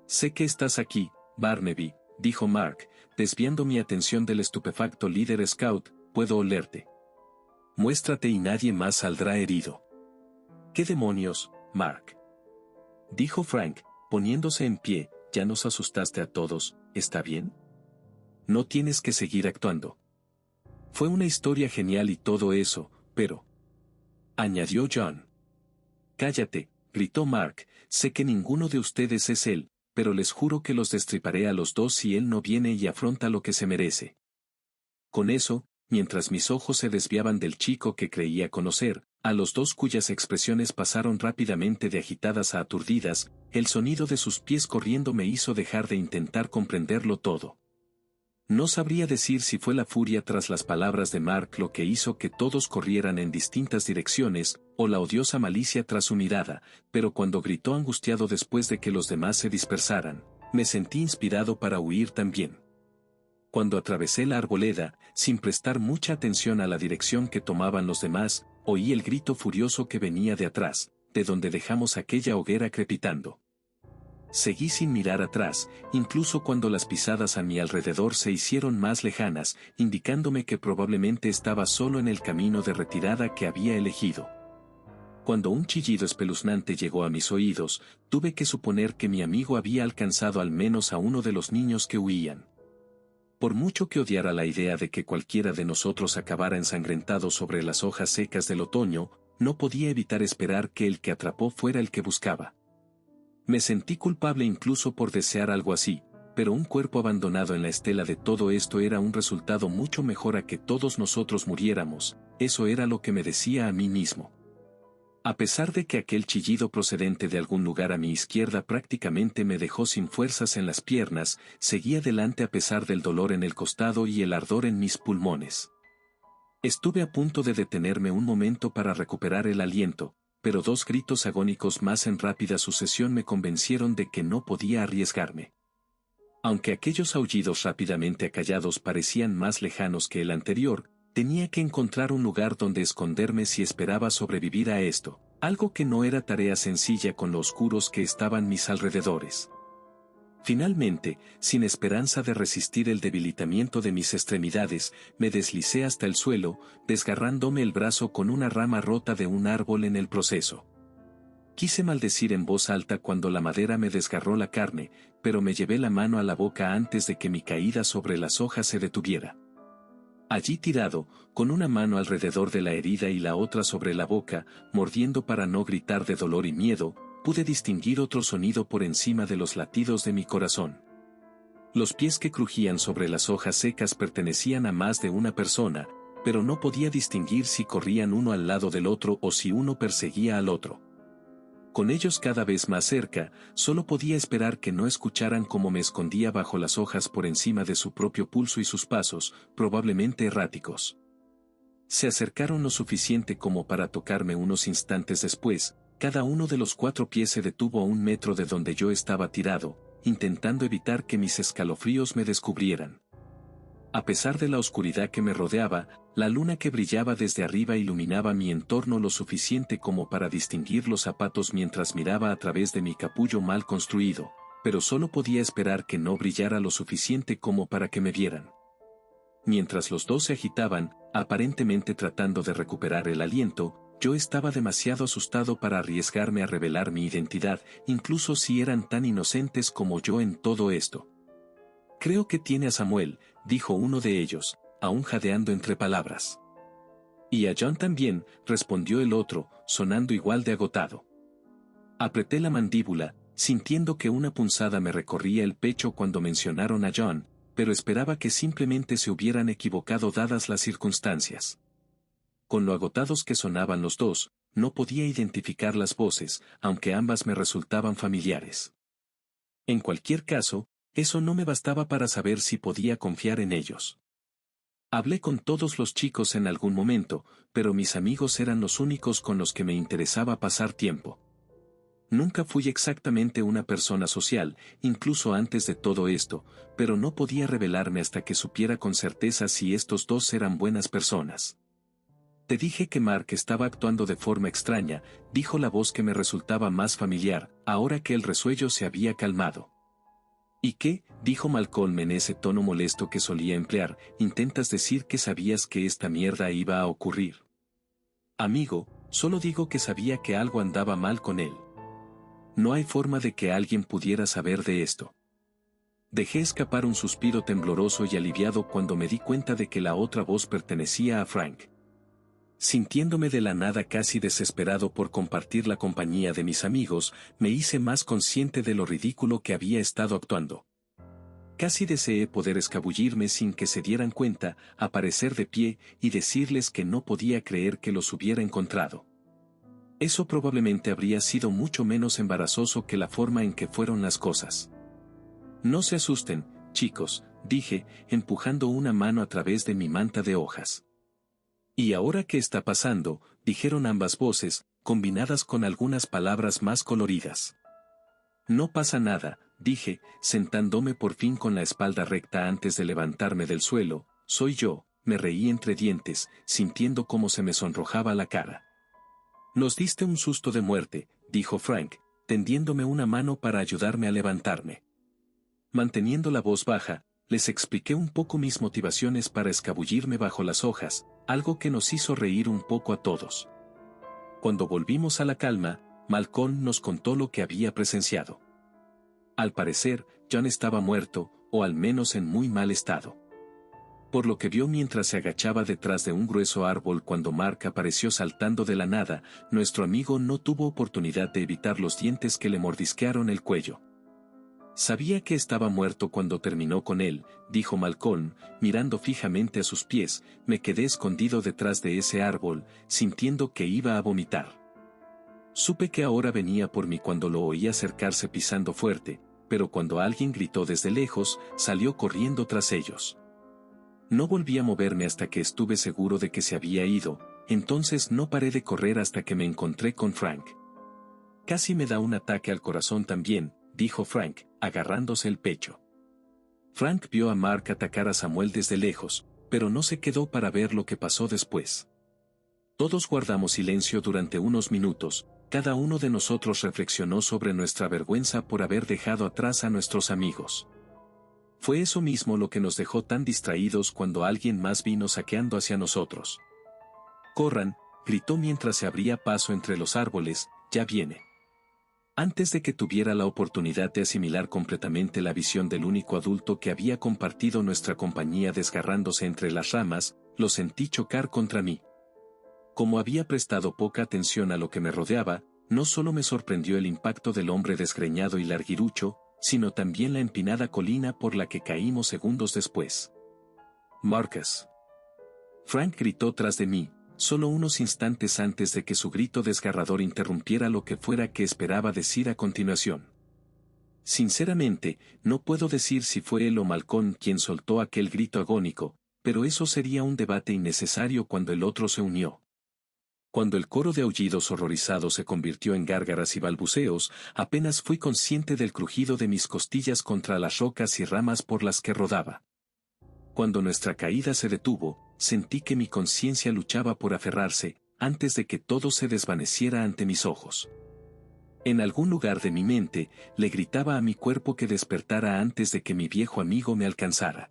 S1: «Sé que estás aquí, Barnaby», dijo Mark, desviando mi atención del estupefacto líder scout, «puedo olerte. Muéstrate y nadie más saldrá herido». «¿Qué demonios, Mark?», dijo Frank, poniéndose en pie, «ya nos asustaste a todos, ¿está bien? No tienes que seguir actuando. Fue una historia genial y todo eso, pero...», añadió John. «Cállate», gritó Mark, «sé que ninguno de ustedes es él, pero les juro que los destriparé a los dos si él no viene y afronta lo que se merece». Con eso, mientras mis ojos se desviaban del chico que creía conocer, a los dos cuyas expresiones pasaron rápidamente de agitadas a aturdidas, el sonido de sus pies corriendo me hizo dejar de intentar comprenderlo todo. No sabría decir si fue la furia tras las palabras de Mark lo que hizo que todos corrieran en distintas direcciones, o la odiosa malicia tras su mirada, pero cuando gritó angustiado después de que los demás se dispersaran, me sentí inspirado para huir también. Cuando atravesé la arboleda, sin prestar mucha atención a la dirección que tomaban los demás, oí el grito furioso que venía de atrás, de donde dejamos aquella hoguera crepitando. Seguí sin mirar atrás, incluso cuando las pisadas a mi alrededor se hicieron más lejanas, indicándome que probablemente estaba solo en el camino de retirada que había elegido. Cuando un chillido espeluznante llegó a mis oídos, tuve que suponer que mi amigo había alcanzado al menos a uno de los niños que huían. Por mucho que odiara la idea de que cualquiera de nosotros acabara ensangrentado sobre las hojas secas del otoño, no podía evitar esperar que el que atrapó fuera el que buscaba. Me sentí culpable incluso por desear algo así, pero un cuerpo abandonado en la estela de todo esto era un resultado mucho mejor a que todos nosotros muriéramos, eso era lo que me decía a mí mismo. A pesar de que aquel chillido procedente de algún lugar a mi izquierda prácticamente me dejó sin fuerzas en las piernas, seguí adelante a pesar del dolor en el costado y el ardor en mis pulmones. Estuve a punto de detenerme un momento para recuperar el aliento, pero dos gritos agónicos más en rápida sucesión me convencieron de que no podía arriesgarme. Aunque aquellos aullidos rápidamente acallados parecían más lejanos que el anterior, tenía que encontrar un lugar donde esconderme si esperaba sobrevivir a esto, algo que no era tarea sencilla con lo oscuros que estaban mis alrededores. Finalmente, sin esperanza de resistir el debilitamiento de mis extremidades, me deslicé hasta el suelo, desgarrándome el brazo con una rama rota de un árbol en el proceso. Quise maldecir en voz alta cuando la madera me desgarró la carne, pero me llevé la mano a la boca antes de que mi caída sobre las hojas se detuviera. Allí tirado, con una mano alrededor de la herida y la otra sobre la boca, mordiendo para no gritar de dolor y miedo, pude distinguir otro sonido por encima de los latidos de mi corazón. Los pies que crujían sobre las hojas secas pertenecían a más de una persona, pero no podía distinguir si corrían uno al lado del otro o si uno perseguía al otro. Con ellos cada vez más cerca, solo podía esperar que no escucharan cómo me escondía bajo las hojas por encima de su propio pulso y sus pasos, probablemente erráticos. Se acercaron lo suficiente como para tocarme unos instantes después, cada uno de los 4 pies se detuvo a 1 metro de donde yo estaba tirado, intentando evitar que mis escalofríos me descubrieran. A pesar de la oscuridad que me rodeaba, la luna que brillaba desde arriba iluminaba mi entorno lo suficiente como para distinguir los zapatos mientras miraba a través de mi capullo mal construido, pero solo podía esperar que no brillara lo suficiente como para que me vieran. Mientras los dos se agitaban, aparentemente tratando de recuperar el aliento, yo estaba demasiado asustado para arriesgarme a revelar mi identidad, incluso si eran tan inocentes como yo en todo esto. Creo que tiene a Samuel, dijo uno de ellos, aún jadeando entre palabras. Y a John también, respondió el otro, sonando igual de agotado. Apreté la mandíbula, sintiendo que una punzada me recorría el pecho cuando mencionaron a John, pero esperaba que simplemente se hubieran equivocado dadas las circunstancias. Con lo agotados que sonaban los dos, no podía identificar las voces, aunque ambas me resultaban familiares. En cualquier caso, eso no me bastaba para saber si podía confiar en ellos. Hablé con todos los chicos en algún momento, pero mis amigos eran los únicos con los que me interesaba pasar tiempo. Nunca fui exactamente una persona social, incluso antes de todo esto, pero no podía revelarme hasta que supiera con certeza si estos dos eran buenas personas. Te dije que Mark estaba actuando de forma extraña, dijo la voz que me resultaba más familiar, ahora que el resuello se había calmado. ¿Y qué? Dijo Malcolm en ese tono molesto que solía emplear, intentas decir que sabías que esta mierda iba a ocurrir. Amigo, solo digo que sabía que algo andaba mal con él. No hay forma de que alguien pudiera saber de esto. Dejé escapar un suspiro tembloroso y aliviado cuando me di cuenta de que la otra voz pertenecía a Frank. Sintiéndome de la nada casi desesperado por compartir la compañía de mis amigos, me hice más consciente de lo ridículo que había estado actuando. Casi deseé poder escabullirme sin que se dieran cuenta, aparecer de pie y decirles que no podía creer que los hubiera encontrado. Eso probablemente habría sido mucho menos embarazoso que la forma en que fueron las cosas. No se asusten, chicos, dije, empujando una mano a través de mi manta de hojas. ¿Y ahora qué está pasando?, dijeron ambas voces, combinadas con algunas palabras más coloridas. No pasa nada, dije, sentándome por fin con la espalda recta antes de levantarme del suelo, soy yo, me reí entre dientes, sintiendo cómo se me sonrojaba la cara. Nos diste un susto de muerte, dijo Frank, tendiéndome una mano para ayudarme a levantarme. Manteniendo la voz baja, les expliqué un poco mis motivaciones para escabullirme bajo las hojas, algo que nos hizo reír un poco a todos. Cuando volvimos a la calma, Malcolm nos contó lo que había presenciado. Al parecer, John estaba muerto, o al menos en muy mal estado. Por lo que vio mientras se agachaba detrás de un grueso árbol cuando Mark apareció saltando de la nada, nuestro amigo no tuvo oportunidad de evitar los dientes que le mordisquearon el cuello. Sabía que estaba muerto cuando terminó con él, dijo Malcolm, mirando fijamente a sus pies, me quedé escondido detrás de ese árbol, sintiendo que iba a vomitar. Supe que ahora venía por mí cuando lo oí acercarse pisando fuerte, pero cuando alguien gritó desde lejos, salió corriendo tras ellos. No volví a moverme hasta que estuve seguro de que se había ido, entonces no paré de correr hasta que me encontré con Frank. Casi me da un ataque al corazón también, dijo Frank, agarrándose el pecho. Frank vio a Mark atacar a Samuel desde lejos, pero no se quedó para ver lo que pasó después. Todos guardamos silencio durante unos minutos, cada uno de nosotros reflexionó sobre nuestra vergüenza por haber dejado atrás a nuestros amigos. Fue eso mismo lo que nos dejó tan distraídos cuando alguien más vino saqueando hacia nosotros. «Corran», gritó mientras se abría paso entre los árboles, «ya viene». Antes de que tuviera la oportunidad de asimilar completamente la visión del único adulto que había compartido nuestra compañía desgarrándose entre las ramas, lo sentí chocar contra mí. Como había prestado poca atención a lo que me rodeaba, no solo me sorprendió el impacto del hombre desgreñado y larguirucho, sino también la empinada colina por la que caímos segundos después. «Marcus». Frank gritó tras de mí, solo unos instantes antes de que su grito desgarrador interrumpiera lo que fuera que esperaba decir a continuación. Sinceramente, no puedo decir si fue él o Malcolm quien soltó aquel grito agónico, pero eso sería un debate innecesario cuando el otro se unió. Cuando el coro de aullidos horrorizados se convirtió en gárgaras y balbuceos, apenas fui consciente del crujido de mis costillas contra las rocas y ramas por las que rodaba. Cuando nuestra caída se detuvo, sentí que mi conciencia luchaba por aferrarse, antes de que todo se desvaneciera ante mis ojos. En algún lugar de mi mente, le gritaba a mi cuerpo que despertara antes de que mi viejo amigo me alcanzara.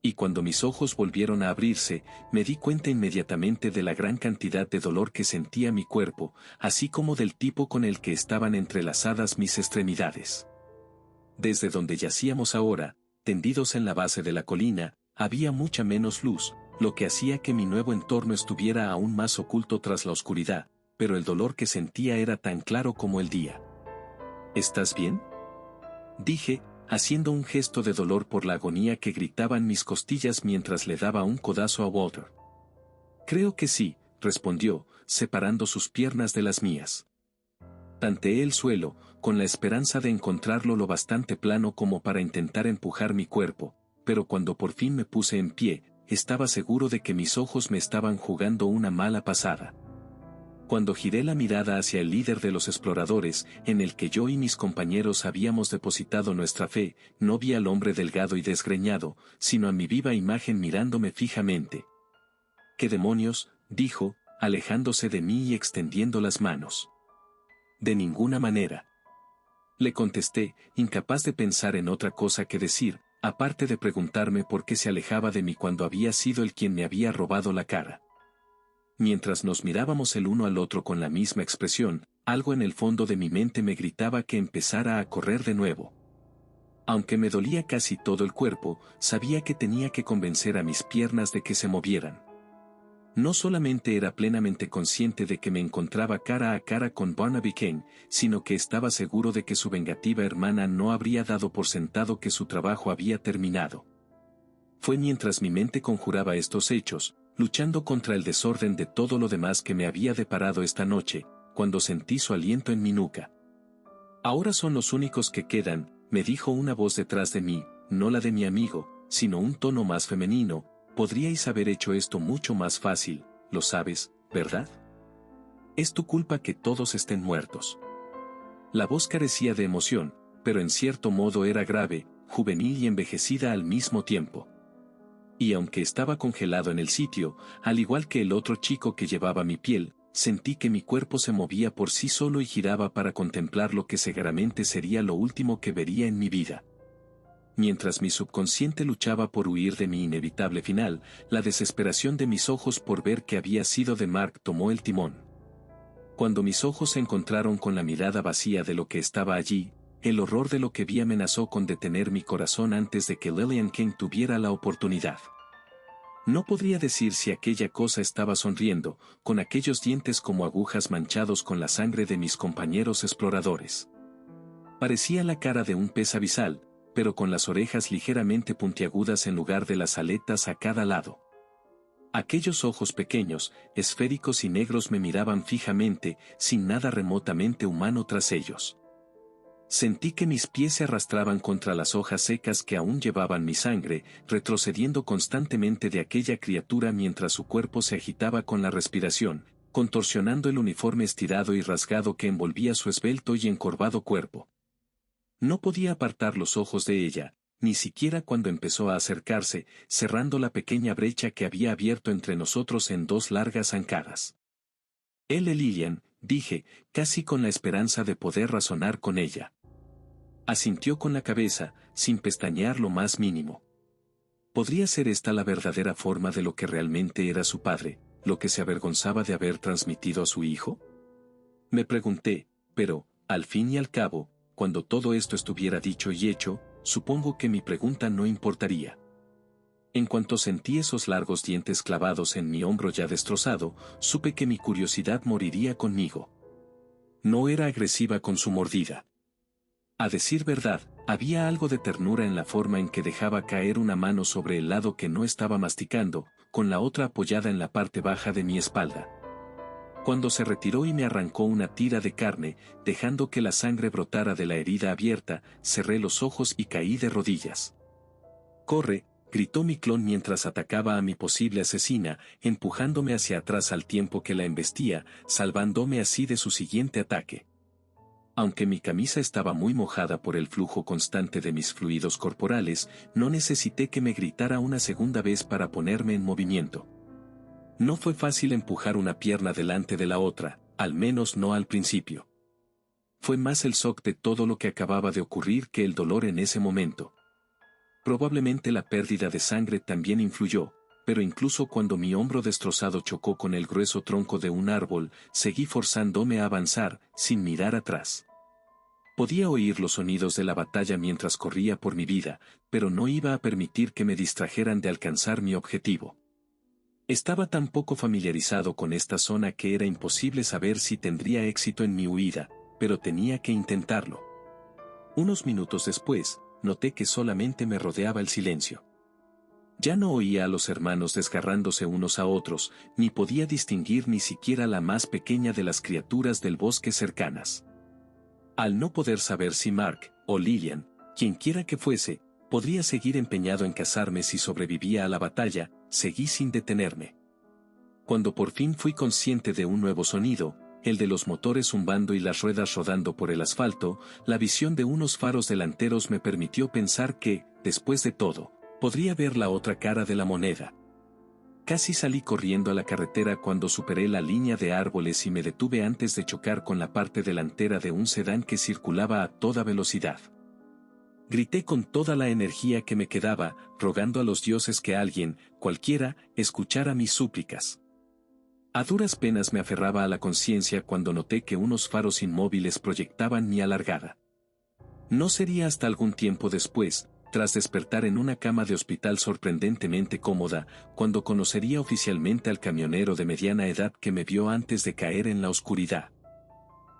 S1: Y cuando mis ojos volvieron a abrirse, me di cuenta inmediatamente de la gran cantidad de dolor que sentía mi cuerpo, así como del tipo con el que estaban entrelazadas mis extremidades. Desde donde yacíamos ahora, tendidos en la base de la colina, había mucha menos luz, lo que hacía que mi nuevo entorno estuviera aún más oculto tras la oscuridad, pero el dolor que sentía era tan claro como el día. ¿Estás bien?, dije, haciendo un gesto de dolor por la agonía que gritaban mis costillas mientras le daba un codazo a Walter. Creo que sí, respondió, separando sus piernas de las mías. Tanteé el suelo, con la esperanza de encontrarlo lo bastante plano como para intentar empujar mi cuerpo, pero cuando por fin me puse en pie, estaba seguro de que mis ojos me estaban jugando una mala pasada. Cuando giré la mirada hacia el líder de los exploradores, en el que yo y mis compañeros habíamos depositado nuestra fe, no vi al hombre delgado y desgreñado, sino a mi viva imagen mirándome fijamente. «¿Qué demonios?», dijo, alejándose de mí y extendiendo las manos. «De ninguna manera», le contesté, incapaz de pensar en otra cosa que decir, aparte de preguntarme por qué se alejaba de mí cuando había sido el quien me había robado la cara. Mientras nos mirábamos el uno al otro con la misma expresión, algo en el fondo de mi mente me gritaba que empezara a correr de nuevo. Aunque me dolía casi todo el cuerpo, sabía que tenía que convencer a mis piernas de que se movieran. No solamente era plenamente consciente de que me encontraba cara a cara con Barnaby Kane, sino que estaba seguro de que su vengativa hermana no habría dado por sentado que su trabajo había terminado. Fue mientras mi mente conjuraba estos hechos, luchando contra el desorden de todo lo demás que me había deparado esta noche, cuando sentí su aliento en mi nuca. «Ahora son los únicos que quedan», me dijo una voz detrás de mí, no la de mi amigo, sino un tono más femenino. «Podríais haber hecho esto mucho más fácil, lo sabes, ¿verdad? Es tu culpa que todos estén muertos». La voz carecía de emoción, pero en cierto modo era grave, juvenil y envejecida al mismo tiempo. Y aunque estaba congelado en el sitio, al igual que el otro chico que llevaba mi piel, sentí que mi cuerpo se movía por sí solo y giraba para contemplar lo que seguramente sería lo último que vería en mi vida. Mientras mi subconsciente luchaba por huir de mi inevitable final, la desesperación de mis ojos por ver qué había sido de Mark tomó el timón. Cuando mis ojos se encontraron con la mirada vacía de lo que estaba allí, el horror de lo que vi amenazó con detener mi corazón antes de que Lillian King tuviera la oportunidad. No podría decir si aquella cosa estaba sonriendo, con aquellos dientes como agujas manchados con la sangre de mis compañeros exploradores. Parecía la cara de un pez abisal, pero con las orejas ligeramente puntiagudas en lugar de las aletas a cada lado. Aquellos ojos pequeños, esféricos y negros me miraban fijamente, sin nada remotamente humano tras ellos. Sentí que mis pies se arrastraban contra las hojas secas que aún llevaban mi sangre, retrocediendo constantemente de aquella criatura mientras su cuerpo se agitaba con la respiración, contorsionando el uniforme estirado y rasgado que envolvía su esbelto y encorvado cuerpo. No podía apartar los ojos de ella, ni siquiera cuando empezó a acercarse, cerrando la pequeña brecha que había abierto entre nosotros en dos largas zancadas. Lillian, dije, casi con la esperanza de poder razonar con ella. Asintió con la cabeza, sin pestañear lo más mínimo. ¿Podría ser esta la verdadera forma de lo que realmente era su padre, lo que se avergonzaba de haber transmitido a su hijo? Me pregunté, pero, al fin y al cabo, cuando todo esto estuviera dicho y hecho, supongo que mi pregunta no importaría. En cuanto sentí esos largos dientes clavados en mi hombro ya destrozado, supe que mi curiosidad moriría conmigo. No era agresiva con su mordida. A decir verdad, había algo de ternura en la forma en que dejaba caer una mano sobre el lado que no estaba masticando, con la otra apoyada en la parte baja de mi espalda. Cuando se retiró y me arrancó una tira de carne, dejando que la sangre brotara de la herida abierta, cerré los ojos y caí de rodillas. «¡Corre!», gritó mi clon mientras atacaba a mi posible asesina, empujándome hacia atrás al tiempo que la embestía, salvándome así de su siguiente ataque. Aunque mi camisa estaba muy mojada por el flujo constante de mis fluidos corporales, no necesité que me gritara una segunda vez para ponerme en movimiento. No fue fácil empujar una pierna delante de la otra, al menos no al principio. Fue más el shock de todo lo que acababa de ocurrir que el dolor en ese momento. Probablemente la pérdida de sangre también influyó, pero incluso cuando mi hombro destrozado chocó con el grueso tronco de un árbol, seguí forzándome a avanzar, sin mirar atrás. Podía oír los sonidos de la batalla mientras corría por mi vida, pero no iba a permitir que me distrajeran de alcanzar mi objetivo. Estaba tan poco familiarizado con esta zona que era imposible saber si tendría éxito en mi huida, pero tenía que intentarlo. Unos minutos después, noté que solamente me rodeaba el silencio. Ya no oía a los hermanos desgarrándose unos a otros, ni podía distinguir ni siquiera la más pequeña de las criaturas del bosque cercanas. Al no poder saber si Mark, o Lillian, quienquiera que fuese, podría seguir empeñado en cazarme si sobrevivía a la batalla, seguí sin detenerme. Cuando por fin fui consciente de un nuevo sonido, el de los motores zumbando y las ruedas rodando por el asfalto, la visión de unos faros delanteros me permitió pensar que, después de todo, podría ver la otra cara de la moneda. Casi salí corriendo a la carretera cuando superé la línea de árboles y me detuve antes de chocar con la parte delantera de un sedán que circulaba a toda velocidad. Grité con toda la energía que me quedaba, rogando a los dioses que alguien, cualquiera, escuchara mis súplicas. A duras penas me aferraba a la conciencia cuando noté que unos faros inmóviles proyectaban mi alargada. No sería hasta algún tiempo después, tras despertar en una cama de hospital sorprendentemente cómoda, cuando conocería oficialmente al camionero de mediana edad que me vio antes de caer en la oscuridad.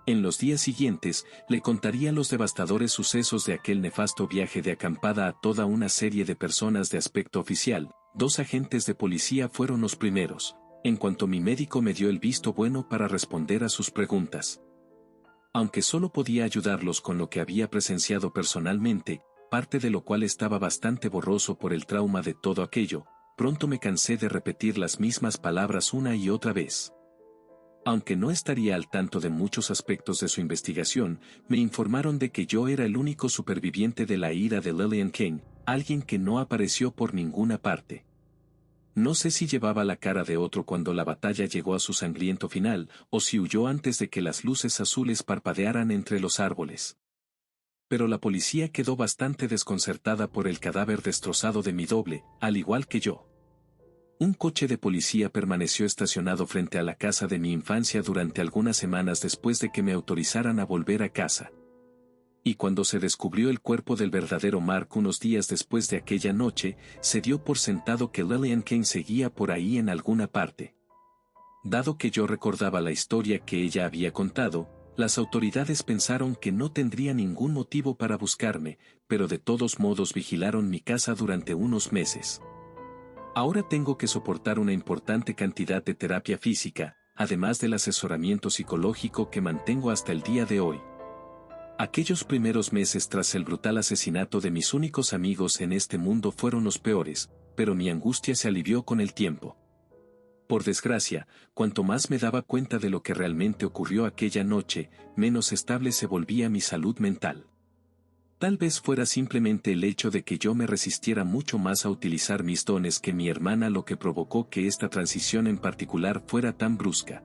S1: En los días siguientes, le contaría los devastadores sucesos de aquel nefasto viaje de acampada a toda una serie de personas de aspecto oficial. 2 agentes de policía fueron los primeros, en cuanto mi médico me dio el visto bueno para responder a sus preguntas. Aunque solo podía ayudarlos con lo que había presenciado personalmente, parte de lo cual estaba bastante borroso por el trauma de todo aquello, pronto me cansé de repetir las mismas palabras una y otra vez. Aunque no estaría al tanto de muchos aspectos de su investigación, me informaron de que yo era el único superviviente de la ira de Lillian King, alguien que no apareció por ninguna parte. No sé si llevaba la cara de otro cuando la batalla llegó a su sangriento final, o si huyó antes de que las luces azules parpadearan entre los árboles. Pero la policía quedó bastante desconcertada por el cadáver destrozado de mi doble, al igual que yo. Un coche de policía permaneció estacionado frente a la casa de mi infancia durante algunas semanas después de que me autorizaran a volver a casa. Y cuando se descubrió el cuerpo del verdadero Mark unos días después de aquella noche, se dio por sentado que Lillian King seguía por ahí en alguna parte. Dado que yo recordaba la historia que ella había contado, las autoridades pensaron que no tendría ningún motivo para buscarme, pero de todos modos vigilaron mi casa durante unos meses. Ahora tengo que soportar una importante cantidad de terapia física, además del asesoramiento psicológico que mantengo hasta el día de hoy. Aquellos primeros meses tras el brutal asesinato de mis únicos amigos en este mundo fueron los peores, pero mi angustia se alivió con el tiempo. Por desgracia, cuanto más me daba cuenta de lo que realmente ocurrió aquella noche, menos estable se volvía mi salud mental. Tal vez fuera simplemente el hecho de que yo me resistiera mucho más a utilizar mis dones que mi hermana lo que provocó que esta transición en particular fuera tan brusca.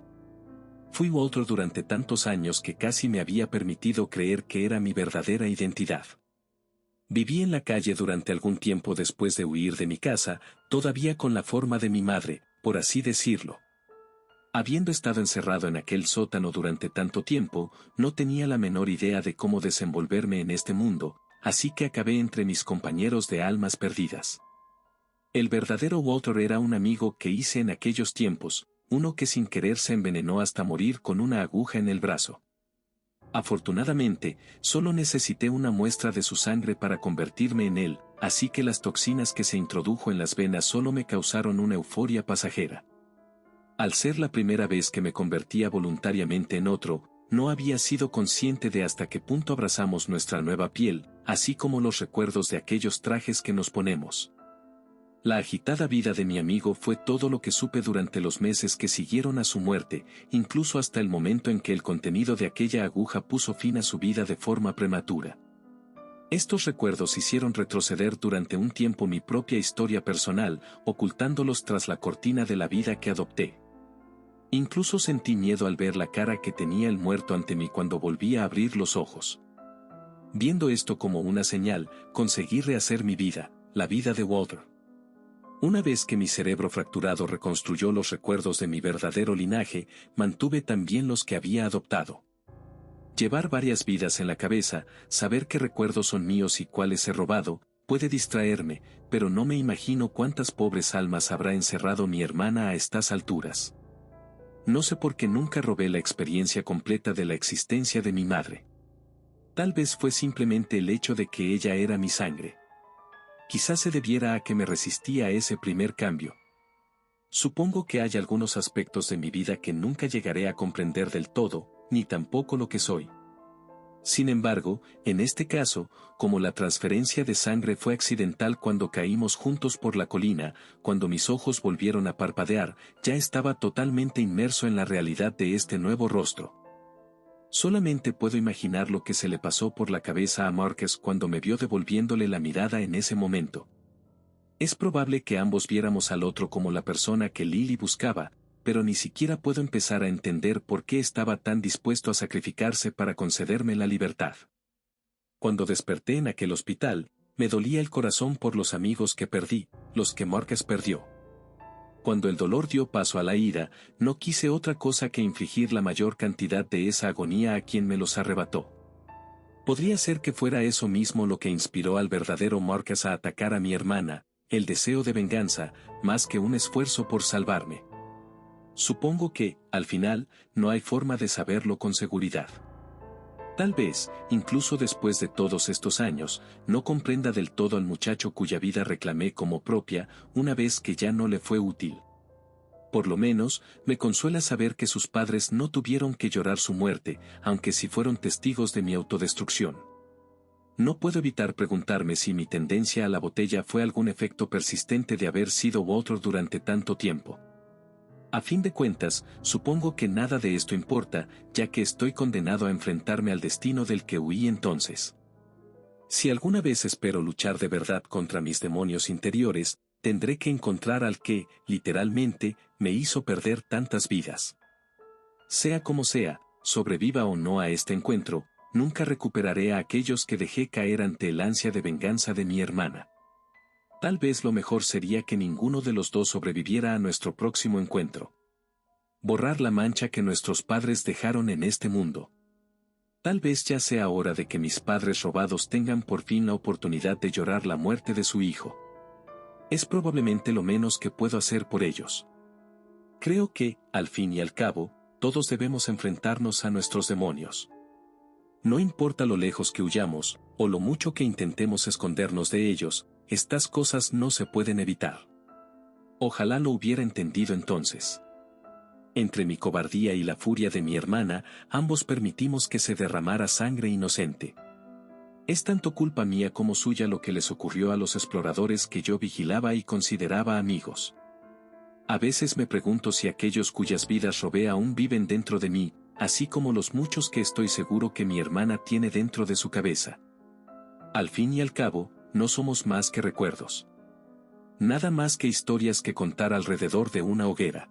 S1: Fui otro durante tantos años que casi me había permitido creer que era mi verdadera identidad. Viví en la calle durante algún tiempo después de huir de mi casa, todavía con la forma de mi madre, por así decirlo. Habiendo estado encerrado en aquel sótano durante tanto tiempo, no tenía la menor idea de cómo desenvolverme en este mundo, así que acabé entre mis compañeros de almas perdidas. El verdadero Walter era un amigo que hice en aquellos tiempos, uno que sin querer se envenenó hasta morir con una aguja en el brazo. Afortunadamente, solo necesité una muestra de su sangre para convertirme en él, así que las toxinas que se introdujo en las venas solo me causaron una euforia pasajera. Al ser la primera vez que me convertía voluntariamente en otro, no había sido consciente de hasta qué punto abrazamos nuestra nueva piel, así como los recuerdos de aquellos trajes que nos ponemos. La agitada vida de mi amigo fue todo lo que supe durante los meses que siguieron a su muerte, incluso hasta el momento en que el contenido de aquella aguja puso fin a su vida de forma prematura. Estos recuerdos hicieron retroceder durante un tiempo mi propia historia personal, ocultándolos tras la cortina de la vida que adopté. Incluso sentí miedo al ver la cara que tenía el muerto ante mí cuando volví a abrir los ojos. Viendo esto como una señal, conseguí rehacer mi vida, la vida de Walter. Una vez que mi cerebro fracturado reconstruyó los recuerdos de mi verdadero linaje, mantuve también los que había adoptado. Llevar varias vidas en la cabeza, saber qué recuerdos son míos y cuáles he robado, puede distraerme, pero no me imagino cuántas pobres almas habrá encerrado mi hermana a estas alturas. No sé por qué nunca robé la experiencia completa de la existencia de mi madre. Tal vez fue simplemente el hecho de que ella era mi sangre. Quizás se debiera a que me resistí a ese primer cambio. Supongo que hay algunos aspectos de mi vida que nunca llegaré a comprender del todo, ni tampoco lo que soy. Sin embargo, en este caso, como la transferencia de sangre fue accidental cuando caímos juntos por la colina, cuando mis ojos volvieron a parpadear, ya estaba totalmente inmerso en la realidad de este nuevo rostro. Solamente puedo imaginar lo que se le pasó por la cabeza a Marcus cuando me vio devolviéndole la mirada en ese momento. Es probable que ambos viéramos al otro como la persona que Lily buscaba, pero ni siquiera puedo empezar a entender por qué estaba tan dispuesto a sacrificarse para concederme la libertad. Cuando desperté en aquel hospital, me dolía el corazón por los amigos que perdí, los que Marcus perdió. Cuando el dolor dio paso a la ira, no quise otra cosa que infligir la mayor cantidad de esa agonía a quien me los arrebató. Podría ser que fuera eso mismo lo que inspiró al verdadero Marcus a atacar a mi hermana, el deseo de venganza, más que un esfuerzo por salvarme. Supongo que, al final, no hay forma de saberlo con seguridad. Tal vez, incluso después de todos estos años, no comprenda del todo al muchacho cuya vida reclamé como propia, una vez que ya no le fue útil. Por lo menos, me consuela saber que sus padres no tuvieron que llorar su muerte, aunque sí fueron testigos de mi autodestrucción. No puedo evitar preguntarme si mi tendencia a la botella fue algún efecto persistente de haber sido Walter durante tanto tiempo. A fin de cuentas, supongo que nada de esto importa, ya que estoy condenado a enfrentarme al destino del que huí entonces. Si alguna vez espero luchar de verdad contra mis demonios interiores, tendré que encontrar al que, literalmente, me hizo perder tantas vidas. Sea como sea, sobreviva o no a este encuentro, nunca recuperaré a aquellos que dejé caer ante el ansia de venganza de mi hermana. Tal vez lo mejor sería que ninguno de los dos sobreviviera a nuestro próximo encuentro. Borrar la mancha que nuestros padres dejaron en este mundo. Tal vez ya sea hora de que mis padres robados tengan por fin la oportunidad de llorar la muerte de su hijo. Es probablemente lo menos que puedo hacer por ellos. Creo que, al fin y al cabo, todos debemos enfrentarnos a nuestros demonios. No importa lo lejos que huyamos, o lo mucho que intentemos escondernos de ellos, estas cosas no se pueden evitar. Ojalá lo hubiera entendido entonces. Entre mi cobardía y la furia de mi hermana, ambos permitimos que se derramara sangre inocente. Es tanto culpa mía como suya lo que les ocurrió a los exploradores que yo vigilaba y consideraba amigos. A veces me pregunto si aquellos cuyas vidas robé aún viven dentro de mí, así como los muchos que estoy seguro que mi hermana tiene dentro de su cabeza. Al fin y al cabo, no somos más que recuerdos. Nada más que historias que contar alrededor de una hoguera.